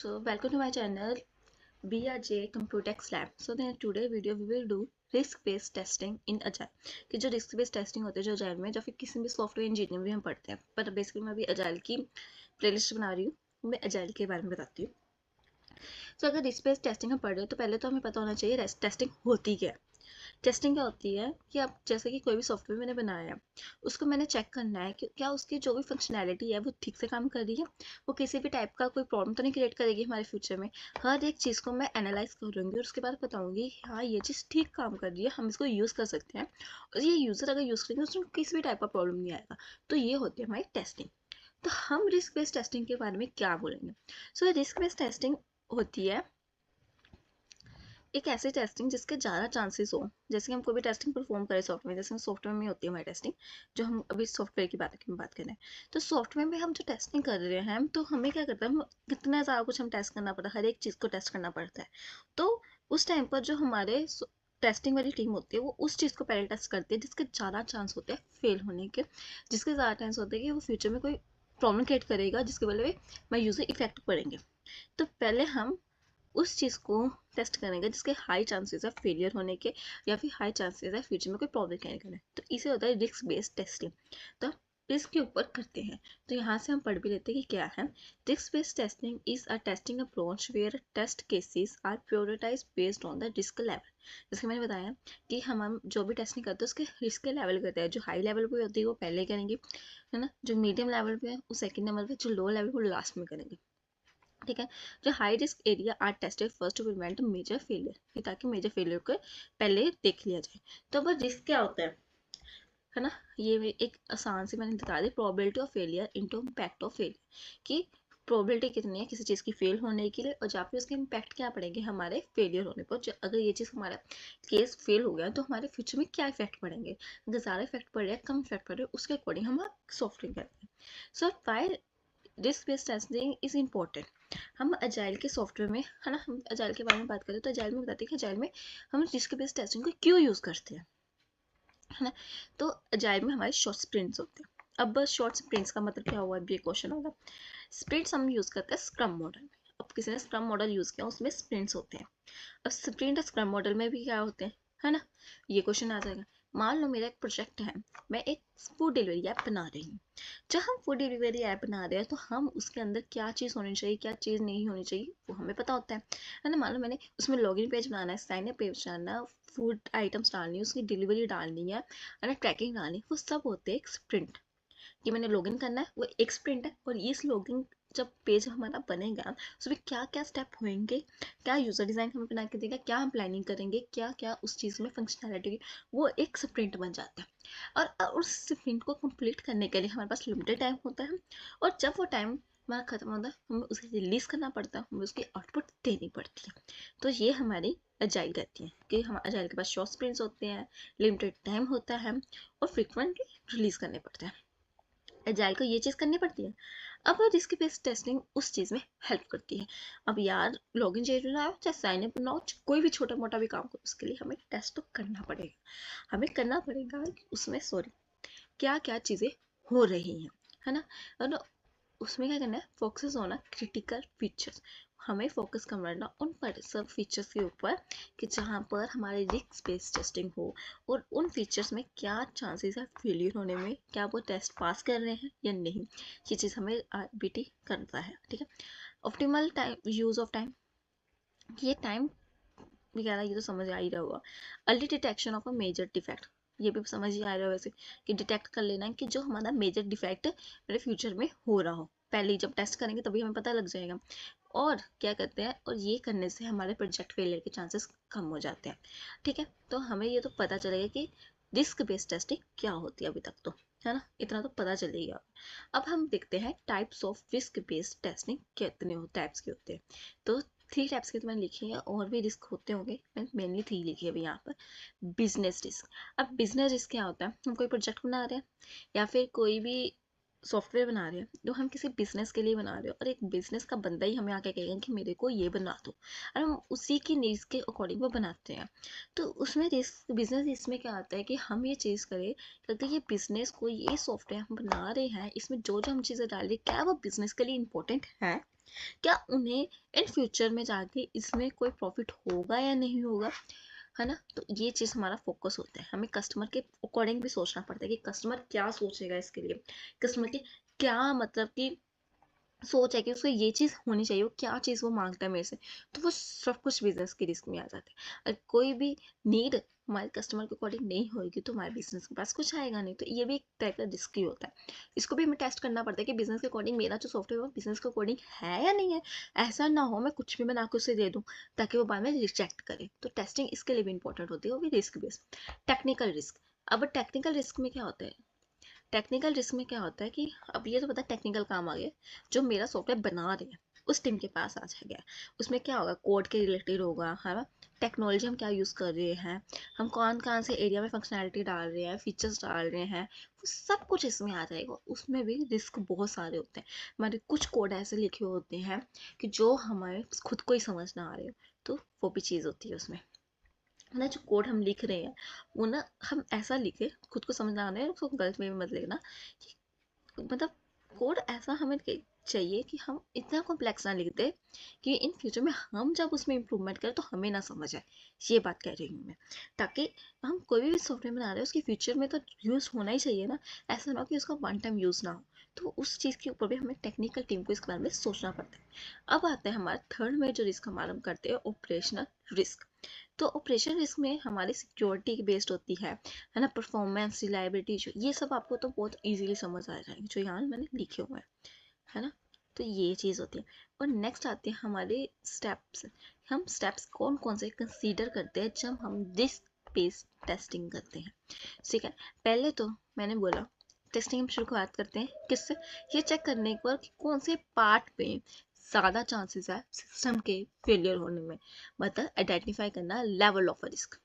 So welcome to my channel BRJ Computex Lab. So then today video we will do risk based testing in Agile. कि जो risk based testing होते हैं जो Agile में, या फिर किसी भी सॉफ्टवेयर इंजीनियरिंग में हम पढ़ते हैं, पर बेसिकली मैं अभी Agile की प्लेलिस्ट बना रही हूँ, मैं Agile के बारे में बताती हूँ. तो अगर रिस्क बेस्ड टेस्टिंग हम पढ़ रहे हो तो पहले तो हमें पता होना चाहिए टेस्टिंग होती क्या है. टेस्टिंग क्या होती है कि आप जैसे कि कोई भी सॉफ्टवेयर मैंने बनाया है, उसको मैंने चेक करना है कि क्या उसकी जो भी फंक्शनैलिटी है वो ठीक से काम कर रही है, वो किसी भी टाइप का कोई प्रॉब्लम तो नहीं क्रिएट करेगी हमारे फ्यूचर में. हर एक चीज़ को मैं एनालाइज करूँगी और उसके बाद बताऊँगी हाँ ये चीज़ ठीक काम कर रही है, हम इसको यूज़ कर सकते हैं, और ये यूज़र अगर यूज़ करेंगे उसमें किसी भी टाइप का प्रॉब्लम नहीं आएगा. तो ये होती है हमारी टेस्टिंग. तो हम रिस्क बेस्ड टेस्टिंग के बारे में क्या बोलेंगे. सो रिस्क बेस्ड टेस्टिंग होती है एक ऐसी टेस्टिंग जिसके ज़्यादा चांसेस हो. जैसे कि हम कोई भी टेस्टिंग परफॉर्म करें सॉफ्टवेयर, जैसे सॉफ्टवेयर में होती है हमारी टेस्टिंग, जो हम अभी सॉफ्टवेयर की बात करें, तो सॉफ्टवेयर में हम जो टेस्टिंग कर रहे हैं तो हमें क्या करता है, हम कितना ज़्यादा कुछ हम टेस्ट करना पड़ता है, हर एक चीज़ को टेस्ट करना पड़ता है. तो उस टाइम पर जो हमारे टेस्टिंग वाली टीम होती है वो उस चीज़ को पहले टेस्ट करती है जिसके ज़्यादा चांस होते हैं फेल होने के, जिसके ज़्यादा चांस होते हैं कि वो फ्यूचर में कोई प्रॉब्लम क्रिएट करेगा जिसके वजह से हमारे यूज़र इफेक्ट पड़ेंगे. तो पहले हम उस चीज़ को टेस्ट करेंगे जिसके हाई चांसेस है फेलियर होने के, या फिर हाई चांसेस है फ्यूचर में कोई प्रॉब्लम क्रिएट करने. तो इसे होता है रिस्क बेस्ड टेस्टिंग. तो इसके ऊपर करते हैं. तो यहाँ से हम पढ़ भी लेते हैं कि क्या है. Risk based testing is a testing approach where test cases are prioritised based on the risk level. जैसे मैंने बताया कि हम जो भी टेस्टिंग करते हैं उसके रिस्क के लेवल करते हैं. जो हाई लेवल पे होती है वो पहले करेंगे, है ना. जो मीडियम लेवल पे है वो सेकंड लेवल पे, जो लो लेवल वो लास्ट में करेंगे. ठीक है. जो high risk area are tested first to prevent major failure, ताकि मेजर फेलियर को पहले देख लिया जाए. तो अब रिस्क क्या होता है ना. ये एक आसान सी मैंने बता दी, probability of failure into impact of failure, कि प्रोबेबिलिटी कितनी है किसी चीज़ की फेल होने के लिए, और जहाँ पे उसके इम्पैक्ट क्या पड़ेंगे हमारे फेलियर होने पर. अगर ये चीज़ हमारा केस फेल हो गया तो हमारे फ्यूचर में क्या इफेक्ट पड़ेंगे, अगर ज़्यादा इफेक्ट पड़ रहा है कम इफेक्ट पड़ रहा है उसके अकॉर्डिंग हम सॉफ्टवेयर करते हैं. So why risk based testing is important. हम अजाइल के सॉफ्टवेयर में, है ना, हम अजाइल के बारे में बात करें तो अजाइल में बताते हैं कि अजाइल में हम रिस्क बेस्ड टेस्टिंग को क्यों यूज़ करते हैं, है ना. तो अजाइल में हमारे शॉर्ट स्प्रिंट्स होते हैं. अब शॉर्ट स्प्रिंट्स का मतलब क्या हुआ, ये क्वेश्चन होगा. स्प्रिंट्स हम यूज़ करते हैं स्क्रम मॉडल में. अब किसी ने स्क्रम मॉडल यूज़ किया उसमें स्प्रिंट्स होते हैं. अब स्प्रिंट स्क्रम मॉडल में भी क्या होते हैं, है ना. ये क्वेश्चन आ जाएगा. मान लो मेरा एक प्रोजेक्ट है, मैं एक फूड डिलीवरी ऐप बना रही हूँ. जब हम फूड डिलीवरी ऐप बना रहे हैं तो हम उसके अंदर क्या चीज़ होनी चाहिए क्या चीज़ नहीं होनी चाहिए वो हमें पता होता है ना. मान लो मैंने उसमें लॉगिन पेज बनाना है, साइन अप पेज बनाना है, फूड आइटम्स डालनी है, उसकी डिलीवरी डालनी है ना, ट्रैकिंग डालनी है, वो सब होते हैं एक स्प्रिंट. कि मैंने लॉगिन करना है वो एक स्प्रिंट है, और इस लॉगिन जब पेज हमारा बनेगा उसमें क्या क्या स्टेप होंगे, क्या यूज़र डिज़ाइन हमें बना के देगा, क्या हम प्लानिंग करेंगे, क्या क्या उस चीज़ में फंक्शनैलिटी, वो एक स्प्रिंट बन जाता है. और उस स्प्रिंट को कंप्लीट करने के लिए हमारे पास लिमिटेड टाइम होता है, और जब वो टाइम हमारा खत्म होता है हमें उसे रिलीज करना पड़ता है, हमें उसकी आउटपुट देनी पड़ती है. तो ये हमारी अजाइल कहती है कि हम अजाइल के पास शॉर्ट स्प्रिंट्स होते हैं, लिमिटेड टाइम होता है, और फ्रिक्वेंटली रिलीज करने पड़ते हैं. एजाइल को ये चीज़ करनी पड़ती है. अब रिस्क बेस्ड टेस्टिंग उस चीज़ में हेल्प करती है. अब यार लॉगिन चाहिए बनाओ चाहे साइन अप बनाओ, कोई भी छोटा मोटा भी काम करो उसके लिए हमें टेस्ट तो करना पड़ेगा. हमें करना पड़ेगा उसमें सॉरी क्या क्या चीज़ें हो रही हैं, है ना. और उसमें क्या करना है, फोकस होना क्रिटिकल फीचर्स. हमें फोकस करना उन पर सब फीचर्स के ऊपर कि जहाँ पर हमारे रिस्क बेस्ड टेस्टिंग हो, और उन फीचर्स में क्या चांसेस है फेलियर होने में, क्या वो टेस्ट पास कर रहे हैं या नहीं. ये चीज़ हमें बीटी करता है. ठीक है. Optimal time use of time, ये टाइम वगैरह ये तो समझ आ ही रहा होगा. Early detection of a major defect, ये भी समझ ही आ रहा है वैसे, कि डिटेक्ट कर लेना है कि जो हमारा मेजर डिफेक्ट मेरे फ्यूचर में हो रहा हो, पहले ही जब टेस्ट करेंगे तभी हमें पता लग जाएगा. और क्या कहते हैं, और ये करने से हमारे प्रोजेक्ट फेलियर के चांसेस कम हो जाते हैं. ठीक है. तो हमें ये तो पता चलेगा कि रिस्क बेस्ड टेस्टिंग क्या होती है अभी तक तो, है ना, इतना तो पता चलेगा. अब हम देखते हैं types of risk based testing कितने टाइप्स के होते हैं. तो 3 टाइप्स के तो मैंने लिखे हैं, और भी रिस्क होते होंगे, मैंने मेनली 3 लिखे हैं अभी यहाँ पर. Business risk. अब बिजनेस रिस्क क्या होता है, हम कोई प्रोजेक्ट बना रहे हैं या फिर कोई भी सॉफ्टवेयर बना रहे हैं, तो हम किसी बिजनेस के लिए बना रहे हो, और एक बिजनेस का बंदा ही हमें आके कहेगा कि मेरे को ये बना दो, और हम उसी की नीड्स के अकॉर्डिंग वो बनाते हैं. तो उसमें रिस्क बिजनेस इसमें क्या आता है कि हम ये चीज़ करें कि अगर ये बिजनेस को ये सॉफ्टवेयर हम बना रहे हैं इसमें जो जो हम चीज़ें डाल रहे हैं क्या वो बिजनेस के लिए इंपॉर्टेंट है, क्या उन्हें इन फ्यूचर में जाके इसमें कोई प्रॉफिट होगा या नहीं होगा, है ना। तो ये चीज़ हमारा फोकस होता है, हमें कस्टमर के अकॉर्डिंग भी सोचना पड़ता है कि कस्टमर क्या सोचेगा इसके लिए, कस्टमर की क्या मतलब कि सोच है कि उसको ये चीज़ होनी चाहिए, वो क्या चीज़ वो मांगता है मेरे से। तो वो सब कुछ बिजनेस की रिस्क में आ जाता है। अगर कोई भी नीड हमारे कस्टमर के अकॉर्डिंग नहीं होगी तो हमारे बिजनेस के पास कुछ आएगा नहीं। तो ये भी एक टाइप का रिस्क ही होता है। इसको भी हमें टेस्ट करना पड़ता है कि बिजनेस के अकॉर्डिंग मेरा जो सॉफ्टवेयर है बिजनेस के अकॉर्डिंग है या नहीं है। ऐसा ना हो मैं कुछ भी बना के उसे दे दूँ ताकि वो बाद में रिजेक्ट करे। तो टेस्टिंग इसके लिए भी इंपॉर्टेंट होती है, वो भी रिस्क बेस्ड। टेक्निकल रिस्क, अब टेक्निकल रिस्क में क्या होता है, टेक्निकल रिस्क में क्या होता है कि अब ये तो पता टेक्निकल काम आ गया, जो मेरा सॉफ्टवेयर बना रहे हैं उस टीम के पास आ जाएगा। उसमें क्या होगा, कोड के रिलेटेड होगा, है ना। टेक्नोलॉजी हम क्या यूज़ कर रहे हैं, हम कौन कौन से एरिया में फंक्शनैलिटी डाल रहे हैं, फीचर्स डाल रहे हैं, वो सब कुछ इसमें आ जाएगा। उसमें भी रिस्क बहुत सारे होते हैं। हमारे कुछ कोड ऐसे लिखे होते हैं कि जो हमारे खुद को ही समझ ना आ रहे हो, तो वो भी चीज़ होती है उसमें, ना। जो कोड हम लिख रहे हैं वो ना हम ऐसा लिखे, खुद को समझ ना आने उसको गलत में मत लेना कि मतलब कोड ऐसा हमें चाहिए कि हम इतना कॉम्प्लेक्स ना लिख दे कि इन फ्यूचर में हम जब उसमें इम्प्रूवमेंट करें तो हमें ना समझ आए। ये बात कह रही हूँ मैं, ताकि हम कोई भी सॉफ्टवेयर बना रहे हैं उसके फ्यूचर में तो यूज़ होना ही चाहिए ना। ऐसा ना हो कि उसका वन टाइम यूज़ ना हो। तो उस चीज़ के ऊपर भी हमें टेक्निकल टीम को इसके बारे में सोचना पड़ता है। अब आता है हमारा थर्ड में जो रिस्क हमारा हम करते हैं, ऑपरेशनल रिस्क। तो ऑपरेशन रिस्क में हमारी सिक्योरिटी बेस्ड होती है ना, परफॉर्मेंस, रिलायबिलिटी इशू, ये सब आपको तो बहुत इजीली समझ आ जाएंगे जो यहाँ मैंने लिखे हुए हैं, है ना। तो ये चीज़ होती है। और नेक्स्ट आते हैं हमारे स्टेप्स। हम स्टेप्स कौन कौन से कंसीडर करते हैं जब हम रिस्क बेस्ड टेस्टिंग करते हैं, ठीक है। पहले तो मैंने बोला टेस्टिंग हम शुरुआत करते हैं किससे, ये चेक करने पर कि कौन से पार्ट पे ज़्यादा चांसेस है सिस्टम के फेलियर होने में, मतलब आइडेंटिफाई करना लेवल ऑफ रिस्क,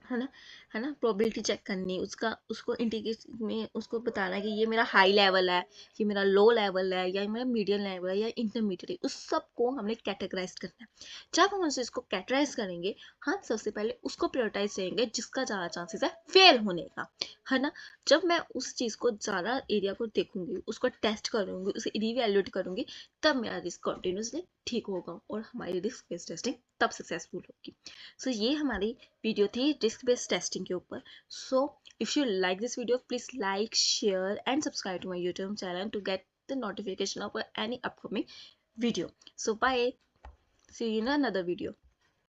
है ना। है ना, प्रोबेबिलिटी चेक करनी उसका, उसको इंडिकेट में उसको बताना कि ये मेरा हाई लेवल है, ये मेरा लो लेवल है, या मेरा मीडियम लेवल है, या इंटरमीडिएट है। उस सब को हमने कैटेगराइज करना है। जब हम उसे इसको कैटेगराइज करेंगे, हम सबसे पहले उसको प्रायोरिटाइज करेंगे जिसका ज़्यादा चांसेस है फेल होने का, है ना। जब मैं उस चीज़ को ज़्यादा एरिया को देखूंगी, उसको टेस्ट करूंगी, उसे रिवैल्यूएट करूंगी, तब मेरा रिस्क कंटिन्यूसली ठीक होगा और हमारी रिस्क बेस्ड टेस्टिंग तब सक्सेसफुल होगी। सो ये हमारी वीडियो थी रिस्क बेस्ड टेस्टिंग के ऊपर। So if you like this video please like, share and subscribe to my YouTube channel to get the notification of any upcoming video. So bye, see you in another video.